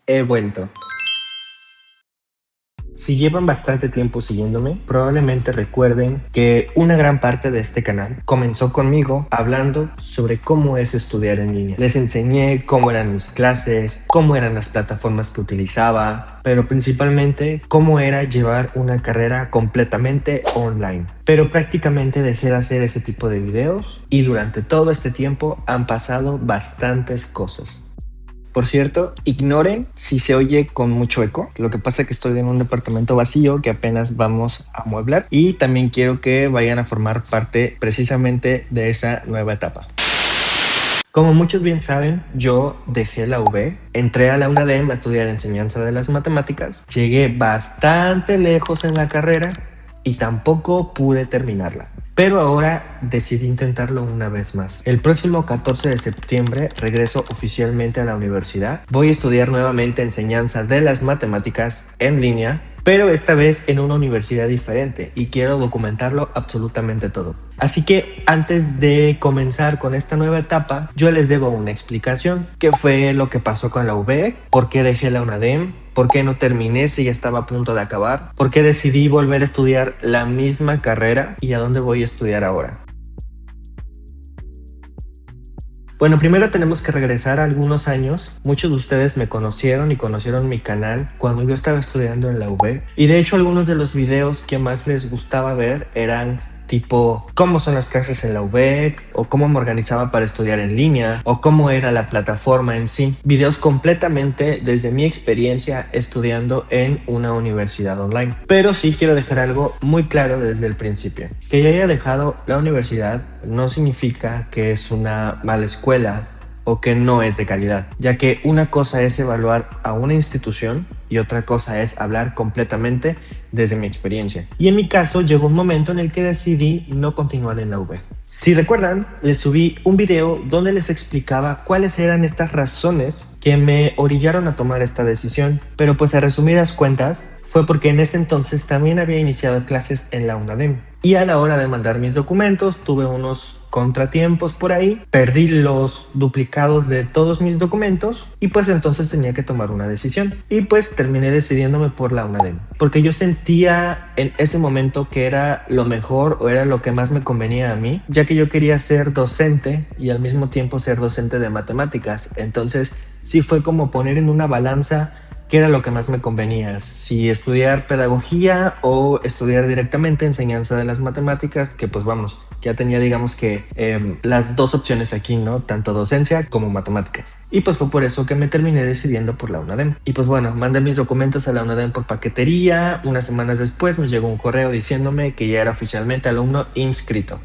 he vuelto. Si llevan bastante tiempo siguiéndome, probablemente recuerden que una gran parte de este canal comenzó conmigo hablando sobre cómo es estudiar en línea. Les enseñé cómo eran mis clases, cómo eran las plataformas que utilizaba, pero principalmente cómo era llevar una carrera completamente online. Pero prácticamente dejé de hacer ese tipo de videos y durante todo este tiempo han pasado bastantes cosas. Por cierto, ignoren si se oye con mucho eco. Lo que pasa es que estoy en un departamento vacío que apenas vamos a amueblar y también quiero que vayan a formar parte precisamente de esa nueva etapa. Como muchos bien saben, yo dejé la UV, entré a la UNADEM a estudiar enseñanza de las matemáticas, llegué bastante lejos en la carrera y tampoco pude terminarla. Pero ahora decidí intentarlo una vez más. El próximo 14 de septiembre regreso oficialmente a la universidad. Voy a estudiar nuevamente enseñanza de las matemáticas en línea, pero esta vez en una universidad diferente y quiero documentarlo absolutamente todo. Así que antes de comenzar con esta nueva etapa, yo les debo una explicación. ¿Qué fue lo que pasó con la UV? ¿Por qué dejé la UNADEM? ¿Por qué no terminé si ya estaba a punto de acabar? ¿Por qué decidí volver a estudiar la misma carrera? ¿Y a dónde voy a estudiar ahora? Bueno, primero tenemos que regresar a algunos años. Muchos de ustedes me conocieron y conocieron mi canal cuando yo estaba estudiando en la UV. Y de hecho algunos de los videos que más les gustaba ver eran tipo cómo son las clases en la UVEC, o cómo me organizaba para estudiar en línea, o cómo era la plataforma en sí. Videos completamente desde mi experiencia estudiando en una universidad online. Pero sí quiero dejar algo muy claro desde el principio. Que yo haya dejado la universidad no significa que es una mala escuela o que no es de calidad, ya que una cosa es evaluar a una institución y otra cosa es hablar completamente desde mi experiencia. Y en mi caso llegó un momento en el que decidí no continuar en la UV. Si recuerdan, les subí un video donde les explicaba cuáles eran estas razones que me orillaron a tomar esta decisión, pero pues a resumidas cuentas fue porque en ese entonces también había iniciado clases en la UNADEM y a la hora de mandar mis documentos tuve unos contratiempos por ahí, perdí los duplicados de todos mis documentos y pues entonces tenía que tomar una decisión y pues terminé decidiéndome por la UNADEM porque yo sentía en ese momento que era lo mejor o era lo que más me convenía a mí, ya que yo quería ser docente y al mismo tiempo ser docente de matemáticas. Entonces sí fue como poner en una balanza qué era lo que más me convenía, si estudiar pedagogía o estudiar directamente enseñanza de las matemáticas, que pues vamos, ya tenía digamos que las dos opciones aquí, ¿no? Tanto docencia como matemáticas. Y pues fue por eso que me terminé decidiendo por la UNADEM. Y pues bueno, mandé mis documentos a la UNADEM por paquetería. Unas semanas después me llegó un correo diciéndome que ya era oficialmente alumno inscrito.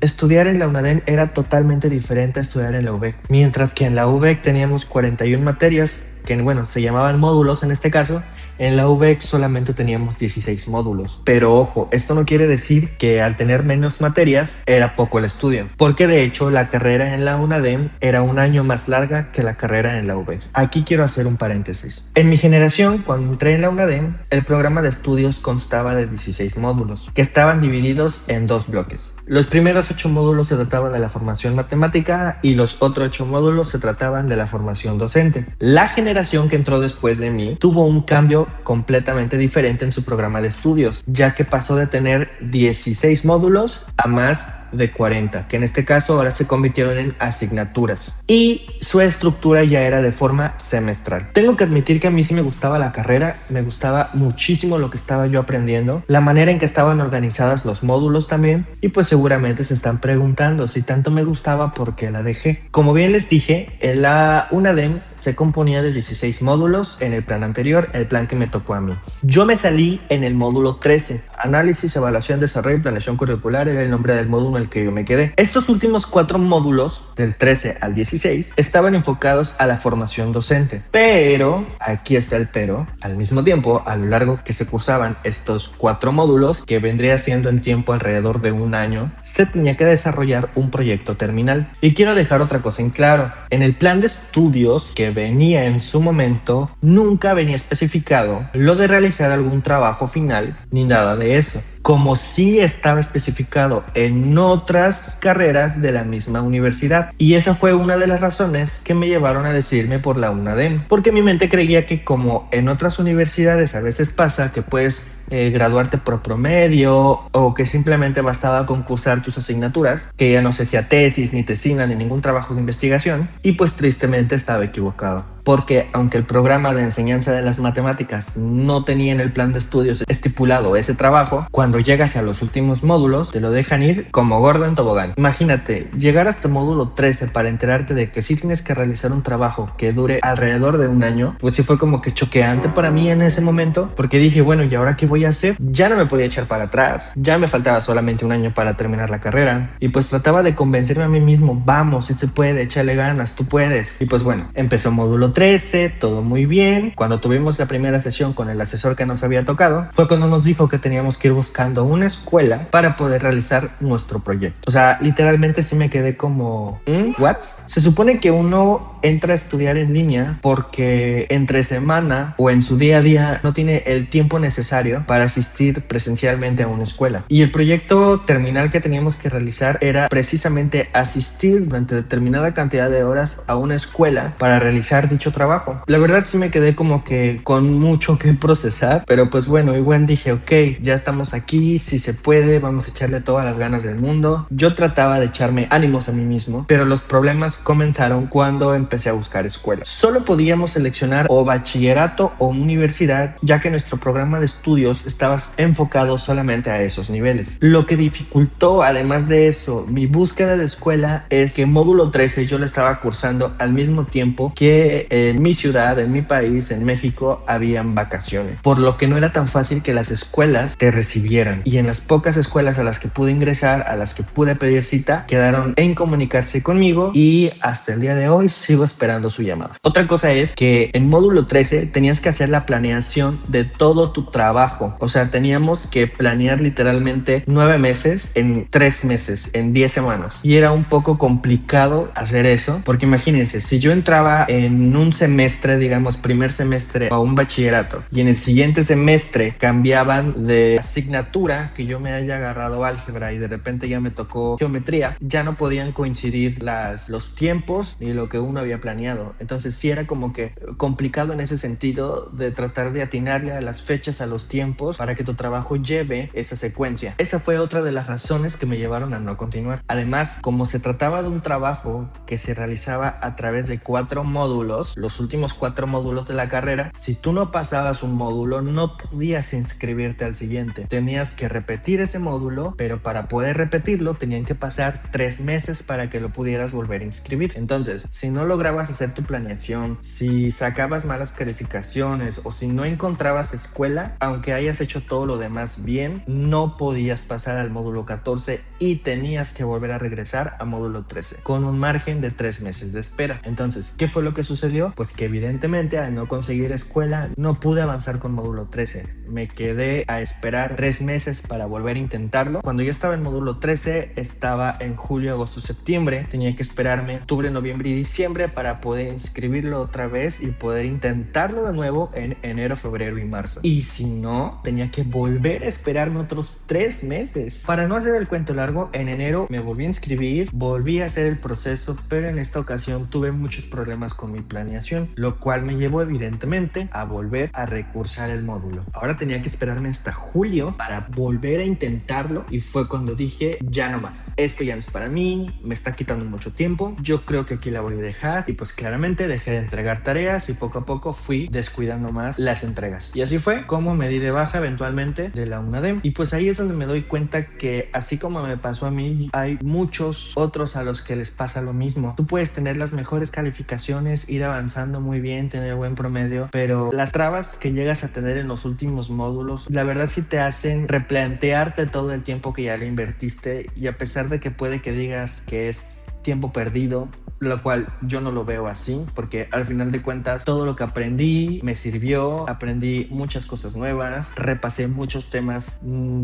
Estudiar en la UNADEM era totalmente diferente a estudiar en la UVEC. Mientras que en la UVEC teníamos 41 materias, que bueno, se llamaban módulos en este caso, en la UVEC solamente teníamos 16 módulos. Pero ojo, esto no quiere decir que al tener menos materias era poco el estudio, porque de hecho la carrera en la UNADEM era un año más larga que la carrera en la UVEC. Aquí quiero hacer un paréntesis. En mi generación, cuando entré en la UNADEM, el programa de estudios constaba de 16 módulos, que estaban divididos en dos bloques. Los primeros 8 módulos se trataban de la formación matemática y los otros 8 módulos se trataban de la formación docente. La generación que entró después de mí tuvo un cambio completamente diferente en su programa de estudios, ya que pasó de tener 16 módulos a más de 40, que en este caso ahora se convirtieron en asignaturas y su estructura ya era de forma semestral. Tengo que admitir que a mí sí me gustaba la carrera, me gustaba muchísimo lo que estaba yo aprendiendo, la manera en que estaban organizadas los módulos también, y pues seguramente se están preguntando si tanto me gustaba por qué la dejé. Como bien les dije, en la UNADEM se componía de 16 módulos en el plan anterior, el plan que me tocó a mí. Yo me salí en el módulo 13, análisis, evaluación, desarrollo y planeación curricular, era el nombre del módulo en el que yo me quedé. Estos últimos 4 módulos, del 13 al 16, estaban enfocados a la formación docente. Pero, aquí está el pero, al mismo tiempo, a lo largo que se cursaban estos 4 módulos, que vendría siendo en tiempo alrededor de un año, se tenía que desarrollar un proyecto terminal. Y quiero dejar otra cosa en claro. En el plan de estudios que venía en su momento, nunca venía especificado lo de realizar algún trabajo final ni nada de eso, como sí estaba especificado en otras carreras de la misma universidad. Y esa fue una de las razones que me llevaron a decidirme por la UNADEM, porque mi mente creía que como en otras universidades a veces pasa que puedes graduarte por promedio o que simplemente bastaba concursar tus asignaturas, que ya no se hacía tesis, ni tesina, ni ningún trabajo de investigación, y pues tristemente estaba equivocado. Porque aunque el programa de enseñanza de las matemáticas no tenía en el plan de estudios estipulado ese trabajo, cuando llegas a los últimos módulos te lo dejan ir como gordo en tobogán. Imagínate, llegar hasta módulo 13 para enterarte de que sí tienes que realizar un trabajo que dure alrededor de un año, pues sí fue como que choqueante para mí en ese momento, porque dije, bueno, ¿y ahora qué voy a hacer? Ya no me podía echar para atrás, ya me faltaba solamente un año para terminar la carrera, y pues trataba de convencerme a mí mismo, vamos, sí se puede, échale ganas, tú puedes. Y pues bueno, empezó módulo 13, todo muy bien. Cuando tuvimos la primera sesión con el asesor que nos había tocado, fue cuando nos dijo que teníamos que ir buscando una escuela para poder realizar nuestro proyecto. O sea, literalmente sí me quedé como, ¿what? Se supone que uno entra a estudiar en línea porque entre semana o en su día a día no tiene el tiempo necesario para asistir presencialmente a una escuela. Y el proyecto terminal que teníamos que realizar era precisamente asistir durante determinada cantidad de horas a una escuela para realizar dicho trabajo. La verdad sí me quedé como que con mucho que procesar, pero pues bueno, igual dije, ok, ya estamos aquí, si se puede, vamos a echarle todas las ganas del mundo. Yo trataba de echarme ánimos a mí mismo, pero los problemas comenzaron cuando empecé a buscar escuelas. Solo podíamos seleccionar o bachillerato o universidad, ya que nuestro programa de estudios estaba enfocado solamente a esos niveles. Lo que dificultó, además de eso, mi búsqueda de escuela es que módulo 13 yo lo estaba cursando al mismo tiempo que en mi ciudad, en mi país, en México, habían vacaciones, por lo que no era tan fácil que las escuelas te recibieran. Y en las pocas escuelas a las que pude ingresar, a las que pude pedir cita, quedaron en comunicarse conmigo y hasta el día de hoy sigo esperando su llamada. Otra cosa es que en módulo 13 tenías que hacer la planeación de todo tu trabajo. O sea, teníamos que planear literalmente 9 meses en 3 meses, en 10 semanas. Y era un poco complicado hacer eso, porque imagínense, si yo entraba en un semestre, digamos primer semestre a un bachillerato, y en el siguiente semestre cambiaban de asignatura, que yo me haya agarrado álgebra y de repente ya me tocó geometría, ya no podían coincidir los tiempos ni lo que uno había planeado. Entonces sí era como que complicado en ese sentido de tratar de atinarle a las fechas, a los tiempos, para que tu trabajo lleve esa secuencia. Esa fue otra de las razones que me llevaron a no continuar. Además, como se trataba de un trabajo que se realizaba a través de 4 módulos, los últimos 4 módulos de la carrera, si tú no pasabas un módulo no podías inscribirte al siguiente. Tenías que repetir ese módulo, pero para poder repetirlo tenían que pasar 3 meses para que lo pudieras volver a inscribir. Entonces, si no lograbas hacer tu planeación, si sacabas malas calificaciones o si no encontrabas escuela, aunque hayas hecho todo lo demás bien, no podías pasar al módulo 14 y tenías que volver a regresar a módulo 13 con un margen de 3 meses de espera. Entonces, ¿qué fue lo que sucedió? Pues que evidentemente al no conseguir escuela no pude avanzar con módulo 13. Me quedé a esperar 3 meses para volver a intentarlo. Cuando yo estaba en módulo 13 estaba en julio, agosto, septiembre. Tenía que esperarme octubre, noviembre y diciembre para poder inscribirlo otra vez y poder intentarlo de nuevo en enero, febrero y marzo. Y si no, tenía que volver a esperarme otros 3 meses. Para no hacer el cuento largo, en enero me volví a inscribir, volví a hacer el proceso, pero en esta ocasión tuve muchos problemas con mi planeación, lo cual me llevó evidentemente a volver a recursar el módulo. Ahora tenía que esperarme hasta julio para volver a intentarlo y fue cuando dije, ya no más, esto ya no es para mí, me está quitando mucho tiempo, yo creo que aquí la voy a dejar. Y pues claramente dejé de entregar tareas y poco a poco fui descuidando más las entregas. Y así fue como me di de baja eventualmente de la UNADEM. Y pues ahí es donde me doy cuenta que así como me pasó a mí, hay muchos otros a los que les pasa lo mismo. Tú puedes tener las mejores calificaciones, ir avanzando muy bien, tener buen promedio, pero las trabas que llegas a tener en los últimos módulos, la verdad sí te hacen replantearte todo el tiempo que ya le invertiste. Y a pesar de que puede que digas que es tiempo perdido, lo cual yo no lo veo así, porque al final de cuentas todo lo que aprendí me sirvió, aprendí muchas cosas nuevas, repasé muchos temas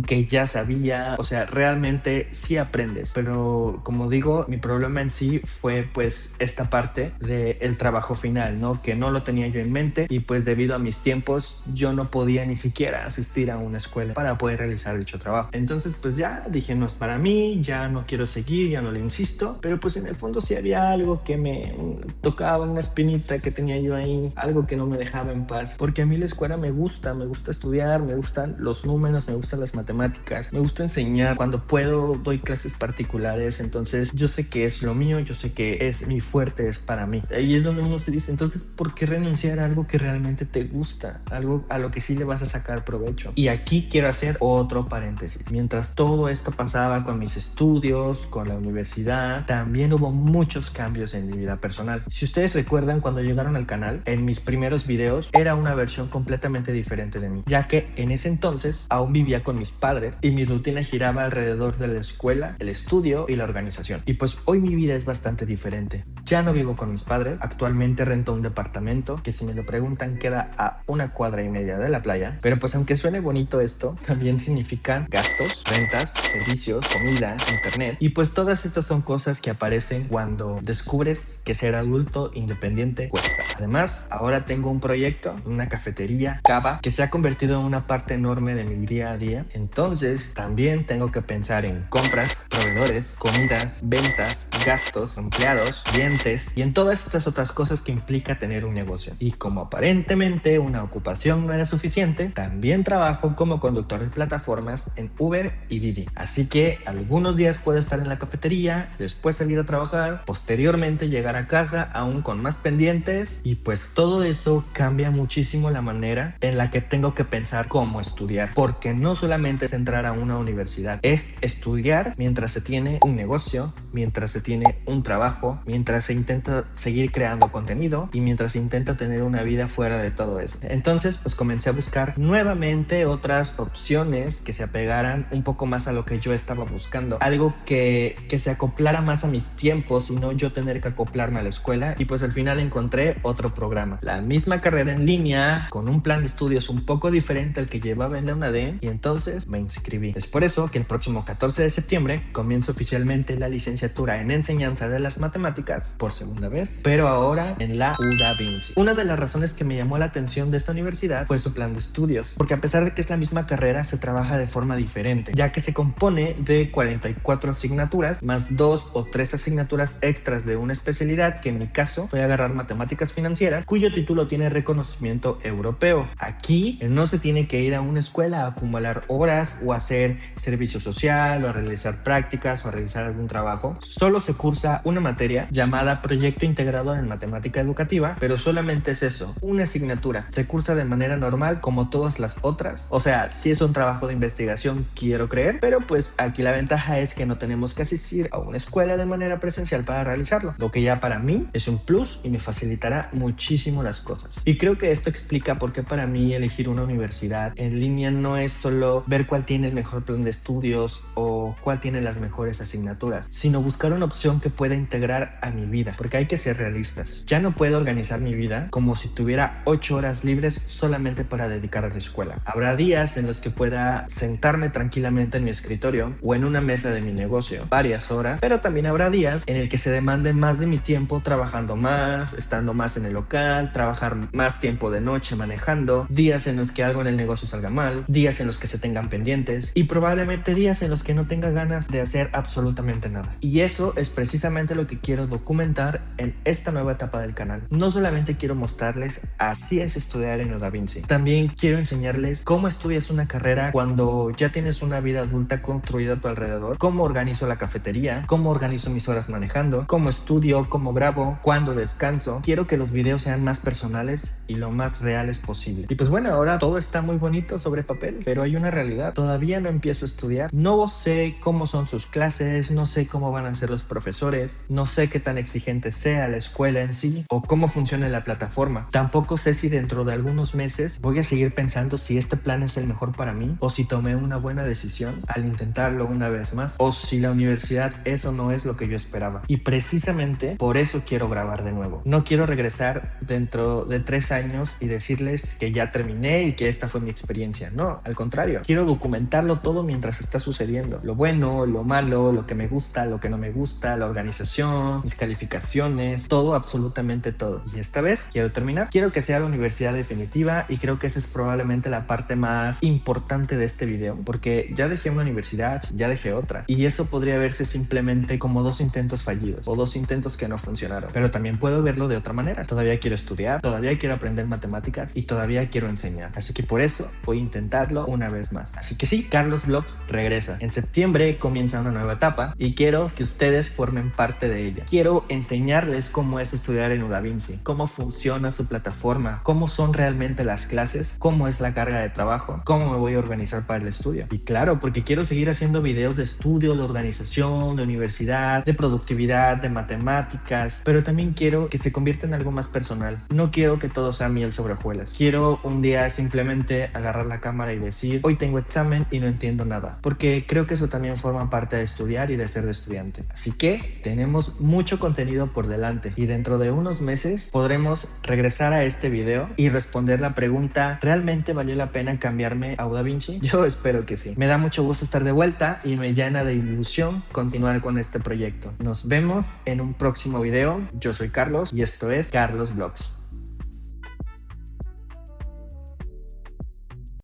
que ya sabía, o sea, realmente sí aprendes, pero como digo, mi problema en sí fue pues esta parte del trabajo final, ¿no? Que no lo tenía yo en mente y pues debido a mis tiempos yo no podía ni siquiera asistir a una escuela para poder realizar dicho trabajo. Entonces pues ya dije, no es para mí, ya no quiero seguir, ya no le insisto, pero pues en el fondo sí había algo que me tocaba, una espinita que tenía yo ahí, algo que no me dejaba en paz, porque a mí la escuela me gusta estudiar, me gustan los números, me gustan las matemáticas, me gusta enseñar, cuando puedo doy clases particulares, entonces yo sé que es lo mío, yo sé que es mi fuerte, es para mí. Ahí es donde uno se dice, entonces ¿por qué renunciar a algo que realmente te gusta? Algo a lo que sí le vas a sacar provecho. Y aquí quiero hacer otro paréntesis. Mientras todo esto pasaba con mis estudios, con la universidad, también hubo muchos cambios en mi vida personal. Si ustedes recuerdan, cuando llegaron al canal, en mis primeros videos era una versión completamente diferente de mí, ya que en ese entonces aún vivía con mis padres y mi rutina giraba alrededor de la escuela, el estudio y la organización. Y pues hoy mi vida es bastante diferente. Ya no vivo con mis padres, actualmente rento un departamento que, si me lo preguntan, queda a 1,5 cuadras de la playa, pero pues aunque suene bonito esto, también significa gastos, rentas, servicios, comida, internet, y pues todas estas son cosas que aparecen cuando descubres que ser adulto independiente cuesta. Además, ahora tengo un proyecto, una cafetería, Cava, que se ha convertido en una parte enorme de mi día a día. Entonces, también tengo que pensar en compras, proveedores, comidas, ventas, gastos, empleados, clientes y en todas estas otras cosas que implica tener un negocio. Y como aparentemente una ocupación no era suficiente, también trabajo como conductor de plataformas en Uber y Didi. Así que algunos días puedo estar en la cafetería, después salir a trabajar, posteriormente llegar a casa aún con más pendientes, y pues todo eso cambia muchísimo la manera en la que tengo que pensar cómo estudiar, porque no solamente es entrar a una universidad, es estudiar mientras se tiene un negocio, mientras se tiene un trabajo, mientras se intenta seguir creando contenido y mientras se intenta tener una vida fuera de todo eso. Entonces pues comencé a buscar nuevamente otras opciones que se apegaran un poco más a lo que yo estaba buscando, algo que se acoplara más a mis tiempos y no yo tener que acoplarme a la escuela. Y pues al final encontré otro programa, la misma carrera en línea, con un plan de estudios un poco diferente al que llevaba en la UNADEM, y entonces me inscribí. Es por eso que el próximo 14 de septiembre comienzo oficialmente la licenciatura en enseñanza de las matemáticas por segunda vez, pero ahora en la UDA Vinci. Una de las razones que me llamó la atención de esta universidad fue su plan de estudios, porque a pesar de que es la misma carrera, se trabaja de forma diferente, ya que se compone de 44 asignaturas más 2 o 3 asignaturas extras de una especialidad, que en mi caso fue agarrar matemáticas financieras, cuyo título tiene reconocimiento europeo. Aquí no se tiene que ir a una escuela a acumular horas o hacer servicio social o a realizar prácticas o a realizar algún trabajo. Solo se cursa una materia llamada Proyecto Integrado en Matemática Educativa, pero solamente es eso, una asignatura. Se cursa de manera normal como todas las otras. O sea, sí es un trabajo de investigación, quiero creer, pero pues aquí la ventaja es que no tenemos que asistir a una escuela de manera presencial para realizarlo, lo que ya para mí es un plus y me facilitará muchísimo las cosas. Y creo que esto explica por qué para mí elegir una universidad en línea no es solo ver cuál tiene el mejor plan de estudios o cuál tiene las mejores asignaturas, sino buscar una opción que pueda integrar a mi vida, porque hay que ser realistas. Ya no puedo organizar mi vida como si tuviera 8 horas libres solamente para dedicar a la escuela. Habrá días en los que pueda sentarme tranquilamente en mi escritorio o en una mesa de mi negocio varias horas, pero también habrá días en el que se demande más de mi tiempo trabajando más, estando más en el local, trabajar más tiempo de noche manejando, días en los que algo en el negocio salga mal, días en los que se tengan pendientes y probablemente días en los que no tenga ganas de hacer absolutamente nada. Y eso es precisamente lo que quiero documentar en esta nueva etapa del canal. No solamente quiero mostrarles así es estudiar en Da Vinci, también quiero enseñarles cómo estudias una carrera cuando ya tienes una vida adulta construida a tu alrededor, cómo organizo la cafetería, cómo organizo mis horas manejando, cómo estudio, cómo grabo, cuándo descanso. Quiero que los videos sean más personales y lo más reales posible. Y pues bueno, ahora todo está muy bonito sobre papel, pero hay una realidad. Todavía no empiezo a estudiar, no sé cómo son sus clases, no sé cómo van a ser los profesores, no sé qué tan exigente sea la escuela en sí o cómo funciona la plataforma. Tampoco sé si dentro de algunos meses voy a seguir pensando si este plan es el mejor para mí o si tomé una buena decisión al intentarlo una vez más o si la universidad es o no es lo que que yo esperaba. Y precisamente por eso quiero grabar de nuevo. No quiero regresar dentro de 3 años y decirles que ya terminé y que esta fue mi experiencia. No, al contrario. Quiero documentarlo todo mientras está sucediendo. Lo bueno, lo malo, lo que me gusta, lo que no me gusta, la organización, mis calificaciones, todo, absolutamente todo. Y esta vez quiero terminar. Quiero que sea la universidad definitiva y creo que esa es probablemente la parte más importante de este video, porque ya dejé una universidad, ya dejé otra. Y eso podría verse simplemente como 2 intentos fallidos o 2 intentos que no funcionaron. Pero también puedo verlo de otra manera. Todavía quiero estudiar, todavía quiero aprender matemáticas y todavía quiero enseñar. Así que por eso voy a intentarlo una vez más. Así que sí, Carlos Vlogs regresa. En septiembre comienza una nueva etapa y quiero que ustedes formen parte de ella. Quiero enseñarles cómo es estudiar en DaVinci, cómo funciona su plataforma, cómo son realmente las clases, cómo es la carga de trabajo, cómo me voy a organizar para el estudio. Y claro, porque quiero seguir haciendo videos de estudio, de organización, de universidad, de productividad, de matemáticas, pero también quiero que se convierta en algo más personal. No quiero que todo sea miel sobre hojuelas. Quiero un día simplemente agarrar la cámara y decir, hoy tengo examen y no entiendo nada, porque creo que eso también forma parte de estudiar y de ser de estudiante. Así que tenemos mucho contenido por delante y dentro de unos meses podremos regresar a este video y responder la pregunta, ¿realmente valió la pena cambiarme a DaVinci? Yo espero que sí. Me da mucho gusto estar de vuelta y me llena de ilusión continuar con este proyecto. Nos vemos en un próximo video. Yo soy Carlos y esto es Carlos Vlogs.